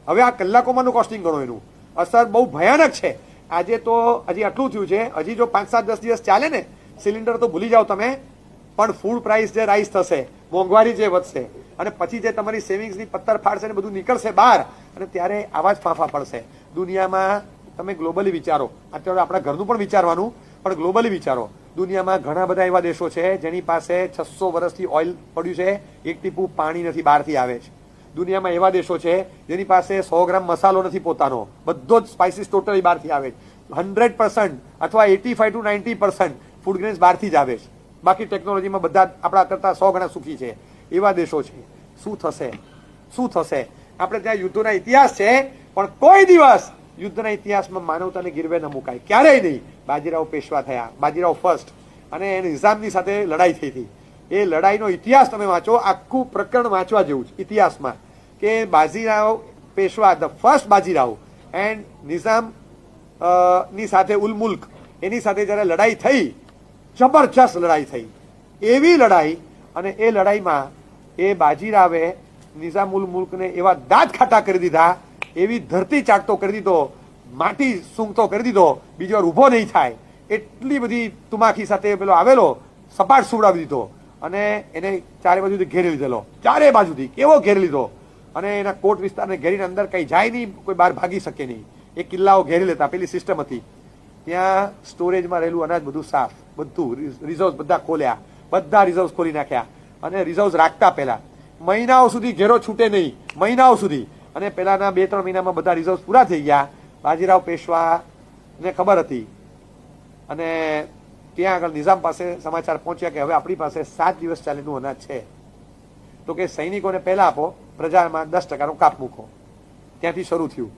હવે આ કલાકોમાંનું કોસ્ટિંગ ગણો, એનું અસર બહુ ભયાનક છે. આજે તો હજી આટલું થયું છે, હજી જો 5-7-10 દિવસ ચાલે ને સિલિન્ડર તો ભૂલી જાઓ તમે, પણ ફૂડ પ્રાઇસ જે રાઈઝ થશે, મોંઘવારી જે વધશે, અને પછી જે તમારી સેવિંગ્સની પત્તર ફાડશે ને બધું નીકળશે બહાર, અને ત્યારે આવા જ ફાંફા પડશે. દુનિયામાં તમે ગ્લોબલી વિચારો, અત્યારે આપણા ઘરનું પણ વિચારવાનું, પણ ગ્લોબલી વિચારો. દુનિયામાં ઘણા બધા એવા દેશો છે જેની પાસે 600 વર્ષથી ઓઇલ પડ્યું છે, એક ટીપું પાણી નથી બહારથી આવે છે. દુનિયામાં એવા દેશો છે જેની પાસે 100 ગ્રામ મસાલો નથી પોતાનો, બધો જ સ્પાઇસીસ ટોટલી બહારથી આવે છે. 100% અથવા 85 to 90% ફૂડ ગ્રેન્સ બહારથી જ આવે છે. બાકી ટેકનોલોજીમાં બધા આપણા કરતા 100 ગણા સુખી છે. એવા દેશો છે. શું થશે? શું થશે? આપણે ત્યાં યુદ્ધોના ઇતિહાસ છે, પણ કોઈ દિવસ યુદ્ધના ઇતિહાસમાં માનવતાને ગીરવે ન મુકાય, ક્યારેય નહીં. બાજીરાવ પેશવા થયા, બાજીરાવ ફર્સ્ટ, અને નિઝામની સાથે લડાઈ થઈ હતી. એ લડાઈનો ઇતિહાસ તમે વાંચો, આખું પ્રકરણ વાંચવા જેવું છે ઇતિહાસમાં, કે Bajirao Peshwa, the first Bajirao and Nizam ની સાથે ઉલ મુલ્ક, એની સાથે જયારે લડાઈ થઈ, જબરજસ્ત લડાઈ થઈ, એવી લડાઈ. અને એ લડાઈમાં એ બાજીરાવે નિઝામ ઉલ મુલ્કને એવા દાંત ખાટા કરી દીધા, એવી ધરતી ચાટતો કરી દીધો, માટી સૂંઘતો કરી દીધો, બીજી વાર ઉભો નહીં થાય એટલી બધી તુમાખી સાથે પેલો આવેલો, સપાટ સુવડાવી દીધો, અને એને ચારે બાજુથી ઘેરી લીધેલો, ચારે બાજુથી કેવો ઘેરી લીધો. અને એના કોટ વિસ્તારને ઘેરીને અંદર કઈ જાય નહીં, કોઈ બહાર ભાગી શકે નહીં. એ કિલ્લાઓ ઘેરી લેતા, પેલી સિસ્ટમ હતી. ત્યાં સ્ટોરેજમાં રહેલું અનાજ બધું સાફ, બધું રિઝર્વ બધા ખોલ્યા, બધા રિઝર્વ ખોલી નાખ્યા, અને રિઝર્વ રાખતા પહેલા મહિનાઓ સુધી ઘેરો છૂટે નહીં, મહિનાઓ સુધી. અને પહેલાના 2-3 મહિનામાં બધા રિઝર્વ પૂરા થઈ ગયા. બાજીરાવ પેશવાને ખબર હતી, અને ત્યાં આગળ નિઝામ પાસે સમાચાર પહોંચ્યા કે હવે આપણી પાસે 7 દિવસ ચાલેલું અનાજ છે. તો કે સૈનિકોને પહેલા આપો, પ્રજામાં 10% કાપ મૂકો. ત્યાંથી શરૂ થયું.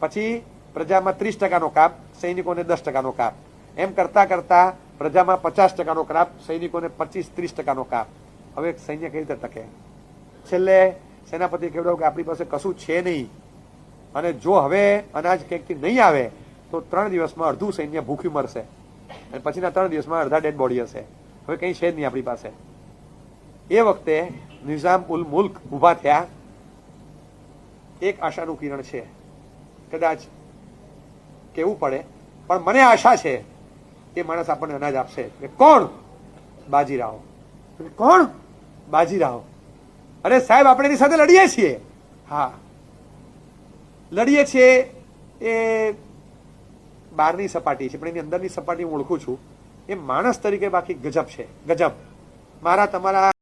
પછી પ્રજામાં 30% કાપ, સૈનિકોને 10% કાપ. એમ કરતા કરતા પ્રજામાં 50% કાપ, સૈનિકોને 25-30% કાપ. હવે સૈન્ય કઈ રીતે ટકે? છેલ્લે સેનાપતિ કહેવાયું કે આપણી પાસે કશું છે નહીં, અને જો હવે અનાજ ક્યાંકથી નહીં આવે તો 3 દિવસમાં અડધું સૈન્ય ભૂખ્યું મરશે, અને પછીના 3 દિવસમાં અડધા ડેડ બોડી હશે. હવે કંઈ છે જ નહીં આપણી પાસે. એ વખતે નિઝામ ઉલ મુલ્ક ઉભા થયા. એક આશાનું કિરણ છે, કદાચ કેવું પડે, પણ મને આશા છે એ માણસ આપણને અનાજ આપશે. કોણ? બાજીરાવ. કોણ? બાજીરાવ. અરે સાહેબ, આપણે એની સાથે લડીએ છીએ. હા, લડીએ છીએ. એ બહારની સપાટી છે, પણ એની અંદરની સપાટી હું ઓળખું છું. એ માણસ તરીકે બાકી ગજબ છે, ગજબ. મારા તમારા